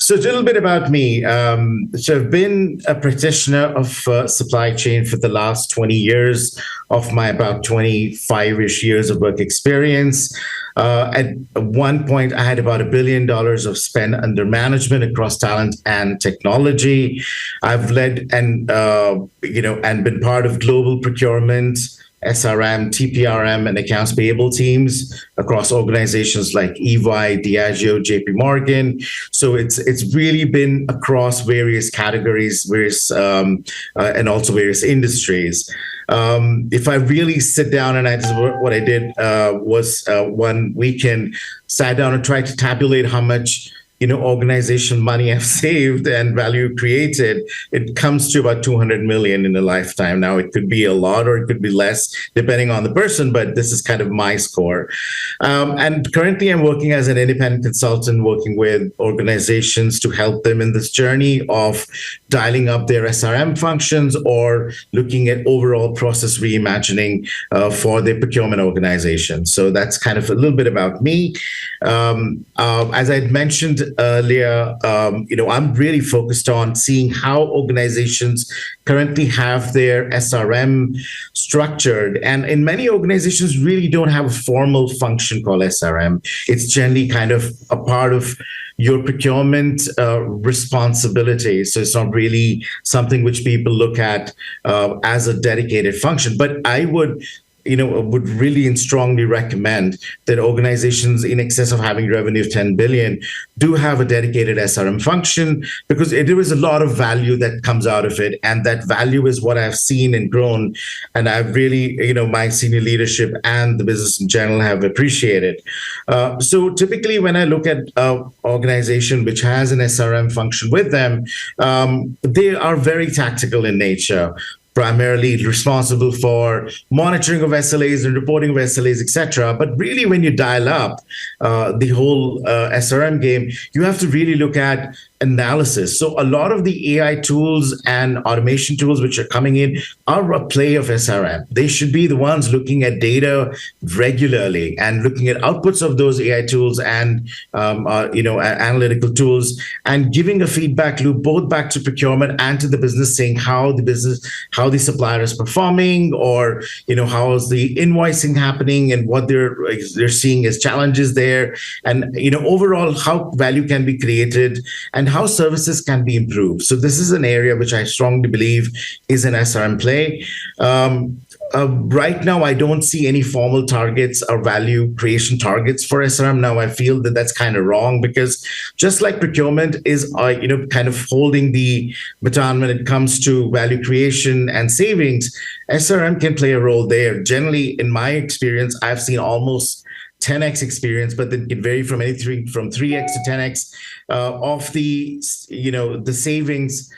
So a little bit about me. So I've been a practitioner of supply chain for the last 20 years of my about 25-ish years of work experience. At one point, I had about $1 billion of spend under management across talent and technology. I've led and been part of global procurement, SRM, TPRM, and accounts payable teams across organizations like EY, Diageo, JP Morgan. So it's really been across various categories, and also various industries. If I really sit down and what I did was one weekend, sat down and tried to tabulate how much organization money I've saved and value created, it comes to about 200 million in a lifetime. Now, it could be a lot or it could be less, depending on the person, but this is kind of my score. And currently, I'm working as an independent consultant, working with organizations to help them in this journey of dialing up their SRM functions or looking at overall process reimagining for their procurement organization. So that's kind of a little bit about me. As I had mentioned earlier, I'm really focused on seeing how organizations currently have their SRM structured. And in many organizations really don't have a formal function called SRM. It's generally kind of a part of your procurement responsibility. So it's not really something which people look at as a dedicated function. But I would really and strongly recommend that organizations in excess of having revenue of 10 billion do have a dedicated SRM function, because there is a lot of value that comes out of it. And that value is what I've seen and grown. And I've really, my senior leadership and the business in general have appreciated. So typically when I look at an organization which has an SRM function with them, they are very tactical in nature, primarily responsible for monitoring of SLAs and reporting of SLAs, etc. But really, when you dial up the whole SRM game, you have to really look at analysis. So a lot of the AI tools and automation tools which are coming in are a play of SRM. They should be the ones looking at data regularly and looking at outputs of those AI tools and analytical tools, and giving a feedback loop both back to procurement and to the business, saying how the supplier is performing, or how is the invoicing happening and what they're seeing as challenges there, and overall how value can be created and how services can be improved. So this is an area which I strongly believe is an SRM play. Right now, I don't see any formal targets or value creation targets for SRM. Now, I feel that that's kind of wrong, because just like procurement is, kind of holding the baton when it comes to value creation and savings, SRM can play a role there. Generally, in my experience, I've seen almost 10x experience, but then it vary from anything from 3x to 10x of the savings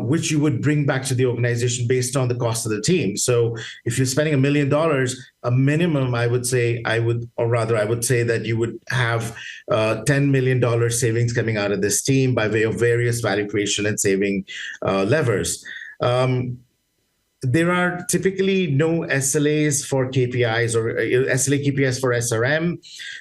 which you would bring back to the organization based on the cost of the team. So if you're spending $1 million, a minimum, I would say that you would have $10 million savings coming out of this team by way of various value creation and saving levers. There are typically no SLAs for KPIs or SLA KPIs for SRM,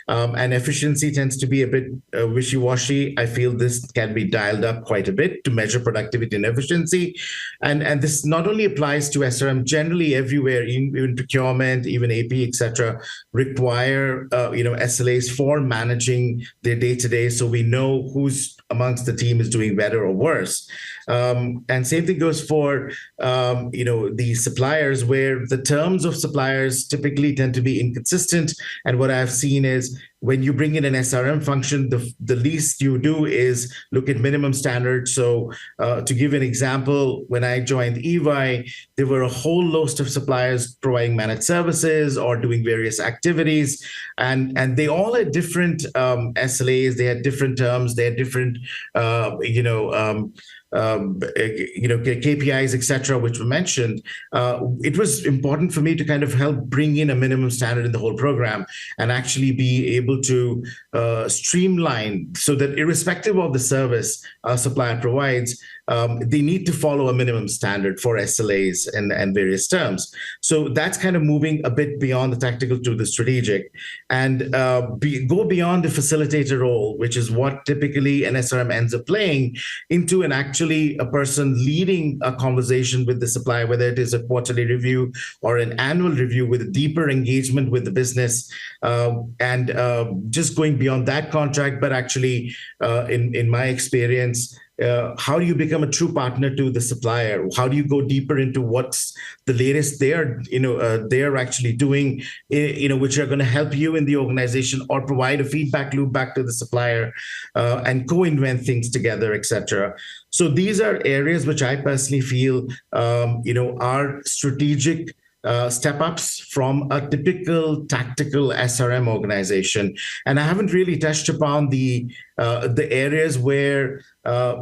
and efficiency tends to be a bit wishy-washy. I feel this can be dialed up quite a bit to measure productivity and efficiency. And this not only applies to SRM, generally everywhere, even procurement, even AP, etc., require SLAs for managing their day-to-day, so we know who's amongst the team is doing better or worse. And same thing goes for the suppliers, where the terms of suppliers typically tend to be inconsistent. And what I've seen is when you bring in an SRM function, the least you do is look at minimum standards. So to give an example, when I joined EY, there were a whole host of suppliers providing managed services or doing various activities, and they all had different SLAs, they had different terms, they had different KPIs, etc., which were mentioned. It was important for me to kind of help bring in a minimum standard in the whole program and actually be able to streamline, so that irrespective of the service a supplier provides, they need to follow a minimum standard for SLAs and various terms. So that's kind of moving a bit beyond the tactical to the strategic, and go beyond the facilitator role, which is what typically an SRM ends up playing, into an actually a person leading a conversation with the supplier, whether it is a quarterly review or an annual review, with a deeper engagement with the business, and just going beyond that contract, but actually, in my experience, how do you become a true partner to the supplier? How do you go deeper into what's the latest they're actually doing, which are going to help you in the organization, or provide a feedback loop back to the supplier, and co-invent things together, etc. So these are areas which I personally feel, are strategic step ups from a typical tactical SRM organization. And I haven't really touched upon the areas where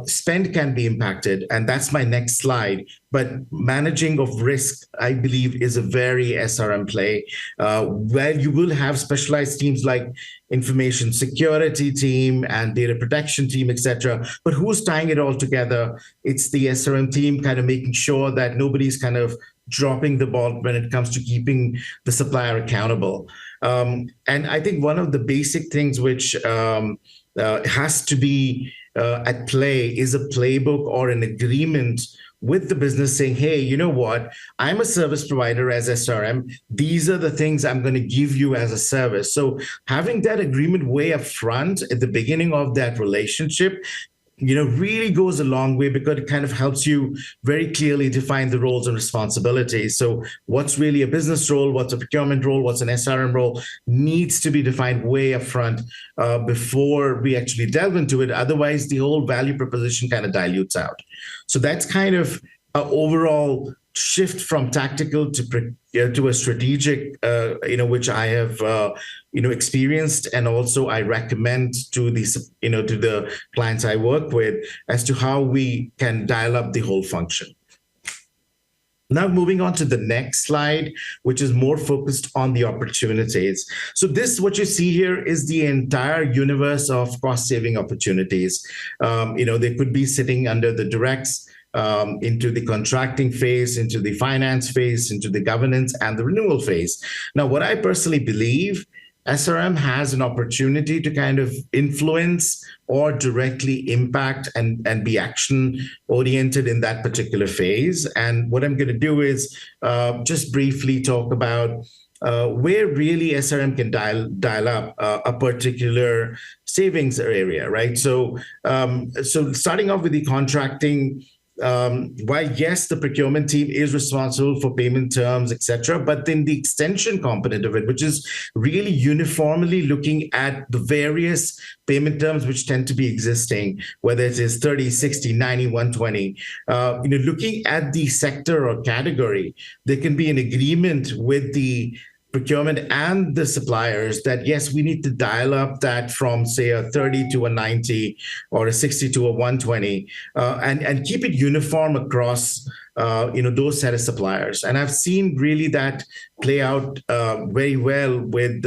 spend can be impacted, and that's my next slide. But managing of risk, I believe, is a very SRM play, where you will have specialized teams like information security team and data protection team, etc. But who's tying it all together? It's the SRM team, kind of making sure that nobody's kind of dropping the ball when it comes to keeping the supplier accountable. And I think one of the basic things which has to be at play is a playbook or an agreement with the business saying, hey, you know what? I'm a service provider as SRM. These are the things I'm going to give you as a service. So having that agreement way up front at the beginning of that relationship, really goes a long way, because it kind of helps you very clearly define the roles and responsibilities. So what's really a business role, what's a procurement role, what's an SRM role, needs to be defined way up front before we actually delve into it. Otherwise, the whole value proposition kind of dilutes out. So that's kind of an overall shift from tactical to a strategic, which I have experienced, and also I recommend to the clients I work with as to how we can dial up the whole function. Now moving on to the next slide, which is more focused on the opportunities. So this, what you see here, is the entire universe of cost-saving opportunities. They could be sitting under the directs, into the contracting phase, into the finance phase, into the governance and the renewal phase. Now, what I personally believe, SRM has an opportunity to kind of influence or directly impact and be action oriented in that particular phase. And what I'm going to do is just briefly talk about where really SRM can dial up a particular savings area, right? So starting off with the contracting. While yes, the procurement team is responsible for payment terms, etc., but then the extension component of it, which is really uniformly looking at the various payment terms which tend to be existing, whether it is 30, 60, 90, 120, looking at the sector or category, there can be an agreement with the procurement and the suppliers that yes, we need to dial up that from say a 30 to a 90 or a 60 to a 120, and keep it uniform across those set of suppliers. And I've seen really that play out very well with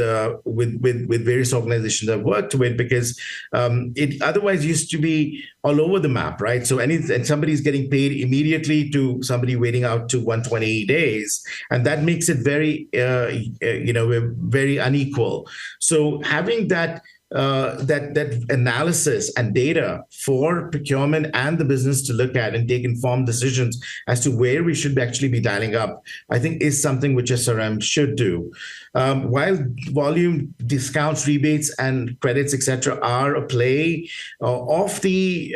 various organizations I've worked with, because it otherwise used to be all over the map, right? So and somebody's getting paid immediately to somebody waiting out to 120 days, and that makes it very very unequal. So having that analysis and data for procurement and the business to look at and take informed decisions as to where we should actually be dialing up, I think is something which SRM should do. While volume discounts, rebates, and credits, etc., are a play of the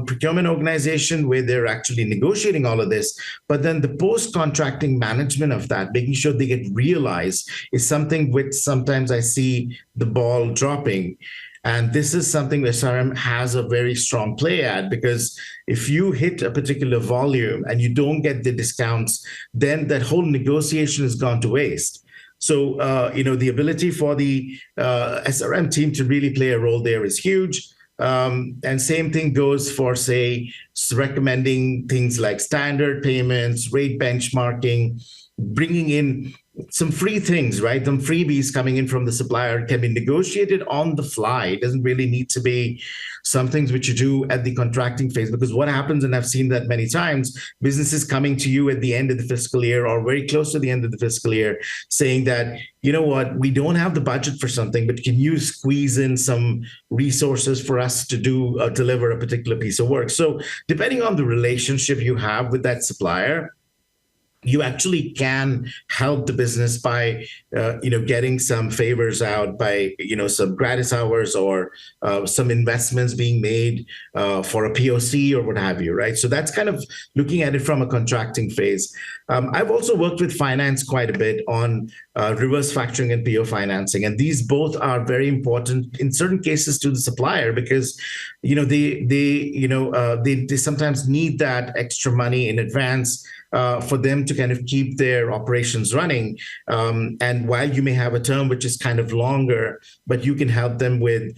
procurement organization where they're actually negotiating all of this, but then the post-contracting management of that, making sure they get realized, is something which sometimes I see the ball dropping. And this is something SRM has a very strong play at, because if you hit a particular volume and you don't get the discounts, then that whole negotiation has gone to waste. So, the ability for the SRM team to really play a role there is huge. And same thing goes for, say, recommending things like standard payments, rate benchmarking, bringing in some free things, right? Some freebies coming in from the supplier can be negotiated on the fly. It doesn't really need to be some things which you do at the contracting phase, because what happens, and I've seen that many times, businesses coming to you at the end of the fiscal year or very close to the end of the fiscal year saying that, you know what, we don't have the budget for something, but can you squeeze in some resources for us to deliver a particular piece of work? So depending on the relationship you have with that supplier, you actually can help the business by getting some favors out by some gratis hours or some investments being made for a POC or what have you, right? So that's kind of looking at it from a contracting phase. I've also worked with finance quite a bit on reverse factoring and PO financing, and these both are very important in certain cases to the supplier, because they sometimes need that extra money in advance for them to kind of keep their operations running. And while you may have a term which is kind of longer, but you can help them with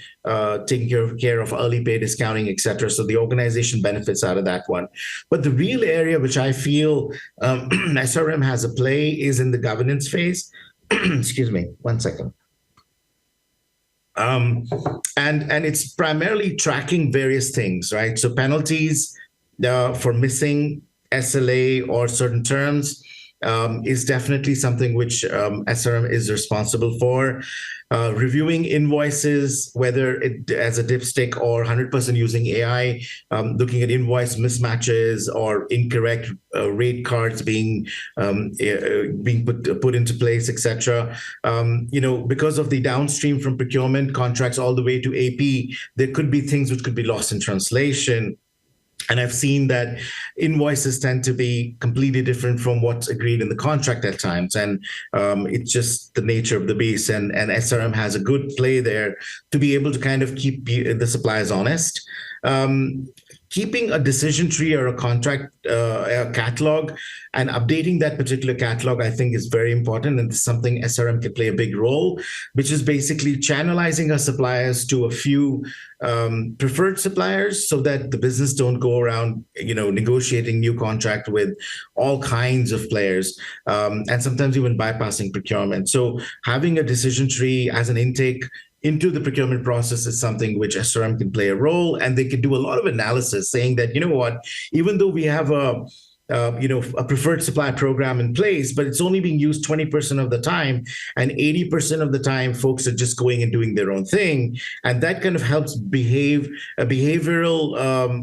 taking care of early pay discounting, et cetera. So the organization benefits out of that one. But the real area which I feel SRM has a play is in the governance phase. Excuse me, one second. And it's primarily tracking various things, right? So penalties for missing SLA or certain terms is definitely something which SRM is responsible for. Reviewing invoices, whether it as a dipstick or 100% using AI, looking at invoice mismatches or incorrect rate cards being put into place, etc. Because of the downstream from procurement contracts all the way to AP, there could be things which could be lost in translation. And I've seen that invoices tend to be completely different from what's agreed in the contract at times. And it's just the nature of the beast. And SRM has a good play there to be able to kind of keep the suppliers honest. Keeping a decision tree or a contract a catalog and updating that particular catalog, I think, is very important. And this is something SRM can play a big role, which is basically channelizing our suppliers to a few preferred suppliers so that the business don't go around, negotiating new contract with all kinds of players, and sometimes even bypassing procurement. So having a decision tree as an intake into the procurement process is something which SRM can play a role, and they can do a lot of analysis saying that, even though we have a preferred supply program in place, but it's only being used 20% of the time, and 80% of the time, folks are just going and doing their own thing, and that kind of helps behavioral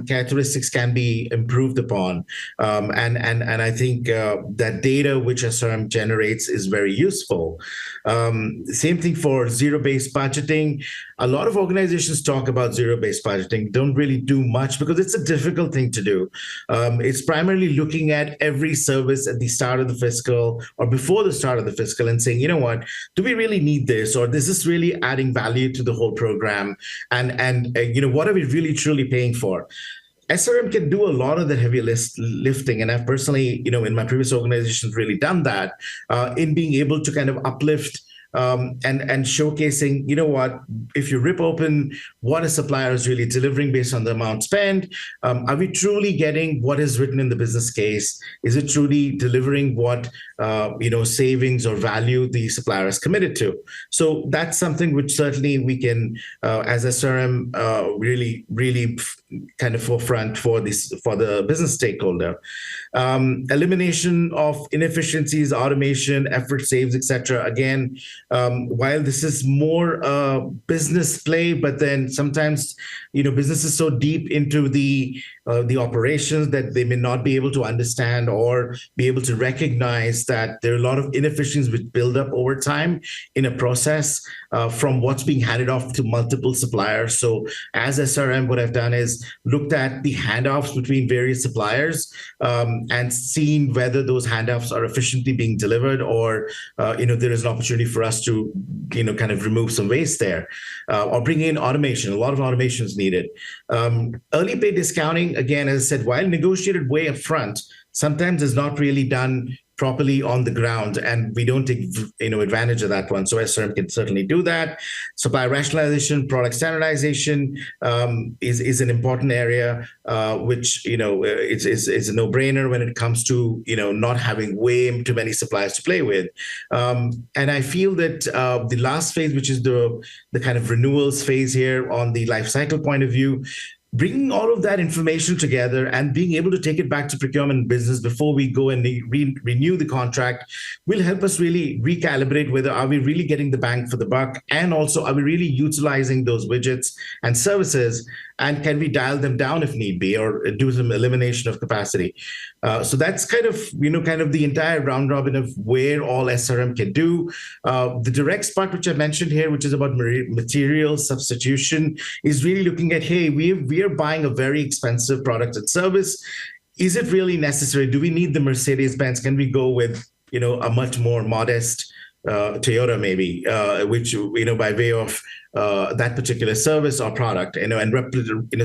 characteristics can be improved upon, and I think that data which SRM generates is very useful. Same thing for zero-based budgeting. A lot of organizations talk about zero-based budgeting, don't really do much because it's a difficult thing to do. It's primarily looking at every service at the start of the fiscal or before the start of the fiscal and saying, do we really need this? Or is this really adding value to the whole program? And what are we really truly paying for? SRM can do a lot of the heavy lifting, and I've personally, in my previous organizations, really done that in being able to kind of uplift and showcasing, if you rip open what a supplier is really delivering based on the amount spent, are we truly getting what is written in the business case? Is it truly delivering what, savings or value the supplier is committed to? So that's something which certainly we can, as SRM, really kind of forefront for the business stakeholder. Elimination of inefficiencies, automation, effort saves, etc. Again, while this is more business play, but then sometimes business is so deep into the operations that they may not be able to understand or be able to recognize that there are a lot of inefficiencies which build up over time in a process from what's being handed off to multiple suppliers. So as SRM, what I've done is looked at the handoffs between various suppliers and seen whether those handoffs are efficiently being delivered or there is an opportunity for us to kind of remove some waste there or bring in automation. A lot of automation is needed. Early pay discounting, again, as I said, while negotiated way up front, sometimes is not really done properly on the ground, and we don't take advantage of that one. So SRM can certainly do that. Supply rationalization, product standardization is an important area, which is a no-brainer when it comes to not having way too many suppliers to play with. And I feel that the last phase, which is the kind of renewals phase here on the life cycle point of view, bringing all of that information together and being able to take it back to procurement business before we go and renew the contract will help us really recalibrate whether are we really getting the bang for the buck, and also are we really utilizing those widgets and services, and can we dial them down if need be, or do some elimination of capacity. So that's kind of the entire round robin of where all SRM can do. The direct part, which I mentioned here, which is about material substitution, is really looking at, hey, we are buying a very expensive product and service. Is it really necessary? Do we need the Mercedes-Benz? Can we go with a much more modest Toyota maybe, which by way of that particular service or product, and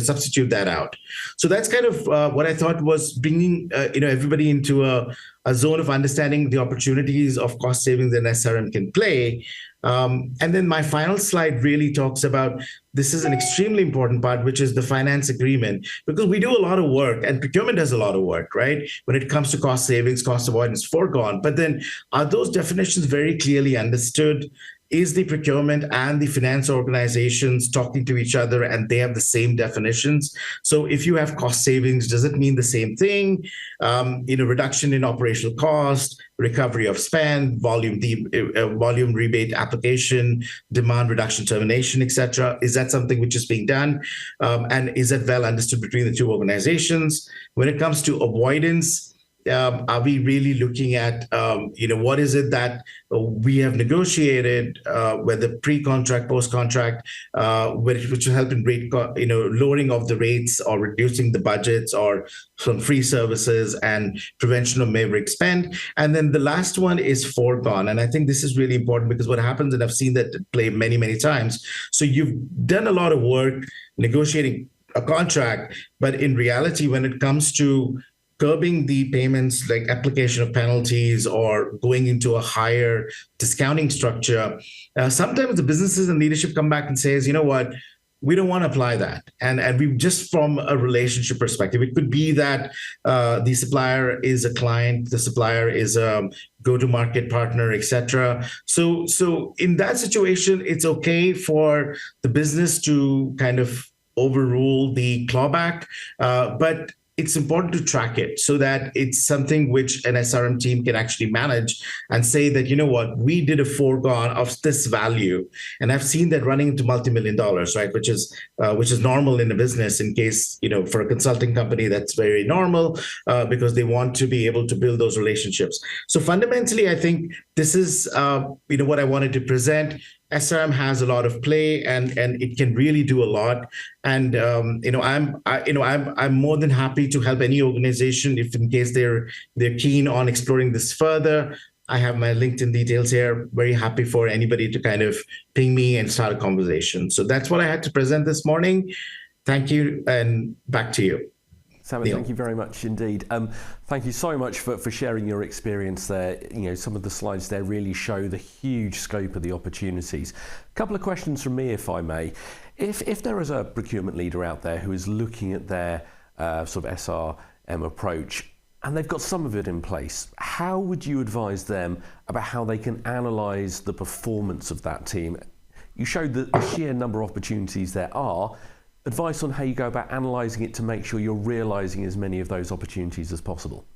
substitute that out. So that's kind of what I thought was bringing everybody into a zone of understanding the opportunities of cost savings that SRM can play. And then my final slide really talks about, this is an extremely important part, which is the finance agreement, because we do a lot of work, and procurement does a lot of work, right? When it comes to cost savings, cost avoidance, foregone. But then are those definitions very clearly understood? Is the procurement and the finance organizations talking to each other and they have the same definitions? So if you have cost savings, does it mean the same thing? Reduction in operational cost, recovery of spend, volume rebate application, demand reduction termination, etc. Is that something which is being done? And is that well understood between the two organizations? When it comes to avoidance, are we really looking at, what is it that we have negotiated, whether pre-contract, post-contract, which will help in lowering of the rates or reducing the budgets or some free services and prevention of maverick spend. And then the last one is foregone. And I think this is really important, because what happens, and I've seen that play many, many times. So you've done a lot of work negotiating a contract, but in reality, when it comes to curbing the payments, like application of penalties or going into a higher discounting structure, sometimes the businesses and leadership come back and says, you know what, we don't want to apply that. And we just, from a relationship perspective, it could be that the supplier is a client, the supplier is a go-to-market partner, etc. So in that situation, it's okay for the business to kind of overrule the clawback, but it's important to track it so that it's something which an SRM team can actually manage and say that, you know what, we did a foregone of this value. And I've seen that running into multi-million dollars, right? Which is normal in a business, in case, for a consulting company, that's very normal because they want to be able to build those relationships. So fundamentally, I think this is, what I wanted to present. SRM has a lot of play, and it can really do a lot. And I'm more than happy to help any organization if, in case they're keen on exploring this further. I have my LinkedIn details here. Very happy for anybody to kind of ping me and start a conversation. So that's what I had to present this morning. Thank you, and back to you. Samit, thank you very much indeed. Thank you so much for sharing your experience there. Some of the slides there really show the huge scope of the opportunities. A couple of questions from me, if I may. If there is a procurement leader out there who is looking at their sort of SRM approach, and they've got some of it in place, how would you advise them about how they can analyse the performance of that team? You showed the sheer number of opportunities there are. Advice on how you go about analysing it to make sure you're realising as many of those opportunities as possible.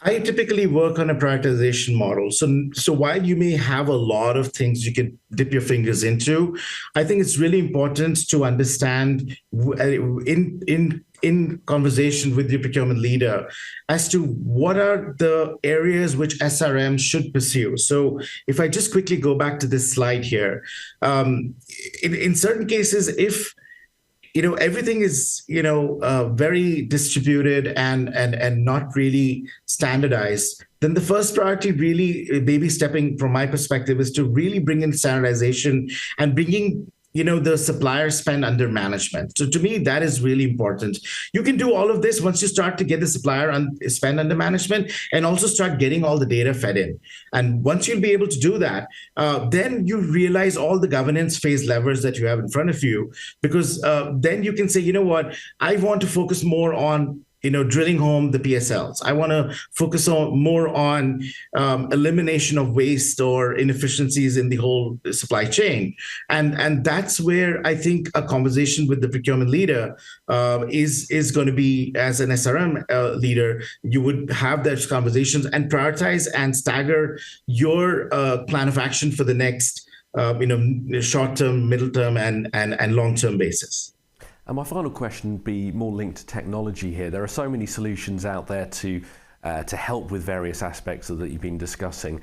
I typically work on a prioritization model. So while you may have a lot of things you can dip your fingers into, I think it's really important to understand in conversation with your procurement leader as to what are the areas which SRM should pursue. So if I just quickly go back to this slide here, in certain cases, if everything is very distributed and not really standardized, then the first priority, really baby stepping from my perspective, is to really bring in standardization and bringing the supplier spend under management. So to me, that is really important. You can do all of this once you start to get the supplier spend under management and also start getting all the data fed in. And once you'll be able to do that, then you realize all the governance phase levers that you have in front of you, because then you can say, you know what, I want to focus more on drilling home the PSLs. I want to focus more on elimination of waste or inefficiencies in the whole supply chain. And that's where I think a conversation with the procurement leader is going to be, as an SRM leader, you would have those conversations and prioritize and stagger your plan of action for the next short-term, middle-term, and long-term basis. And my final question would be more linked to technology here. There are so many solutions out there to help with various aspects that you've been discussing.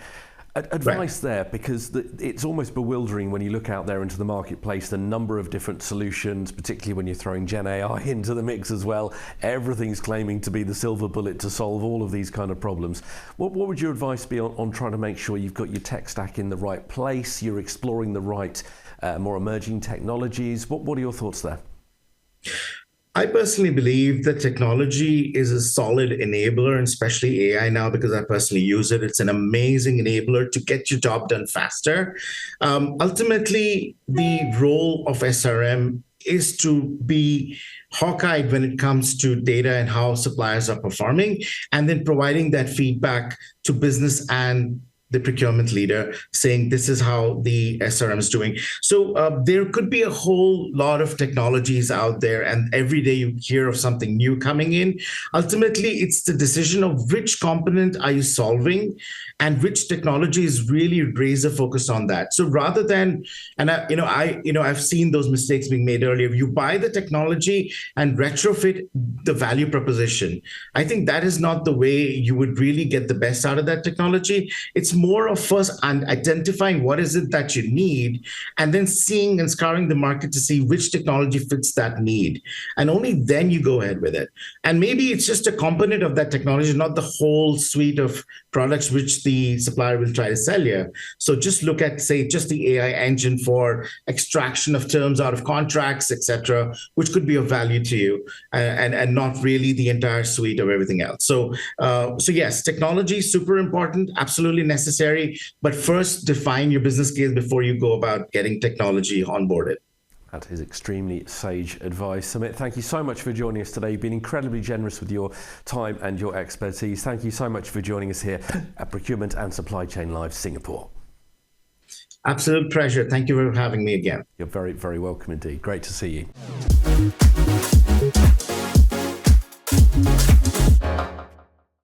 Advice there, because it's almost bewildering when you look out there into the marketplace, the number of different solutions, particularly when you're throwing Gen AI into the mix as well. Everything's claiming to be the silver bullet to solve all of these kind of problems. What would your advice be on trying to make sure you've got your tech stack in the right place, you're exploring the right more emerging technologies? What are your thoughts there? I personally believe that technology is a solid enabler, and especially AI now, because I personally use it. It's an amazing enabler to get your job done faster. Ultimately, the role of SRM is to be hawk-eyed when it comes to data and how suppliers are performing, and then providing that feedback to business and the procurement leader, saying this is how the SRM is doing. So there could be a whole lot of technologies out there, and every day you hear of something new coming in. Ultimately, it's the decision of which component are you solving and which technology is really razor focused on that. So rather than, I've seen those mistakes being made earlier. You buy the technology and retrofit the value proposition. I think that is not the way you would really get the best out of that technology. It's more of first identifying what is it that you need, and then seeing and scouring the market to see which technology fits that need. And only then you go ahead with it. And maybe it's just a component of that technology, not the whole suite of products which the supplier will try to sell you. So just look at, say, just the AI engine for extraction of terms out of contracts, etc., which could be of value to you, and not really the entire suite of everything else. So yes, technology is super important, absolutely necessary. But first, define your business case before you go about getting technology onboarded. That is extremely sage advice. Samit, thank you so much for joining us today. You've been incredibly generous with your time and your expertise. Thank you so much for joining us here at Procurement and Supply Chain Live Singapore. Absolute pleasure. Thank you for having me again. You're very, very welcome indeed. Great to see you.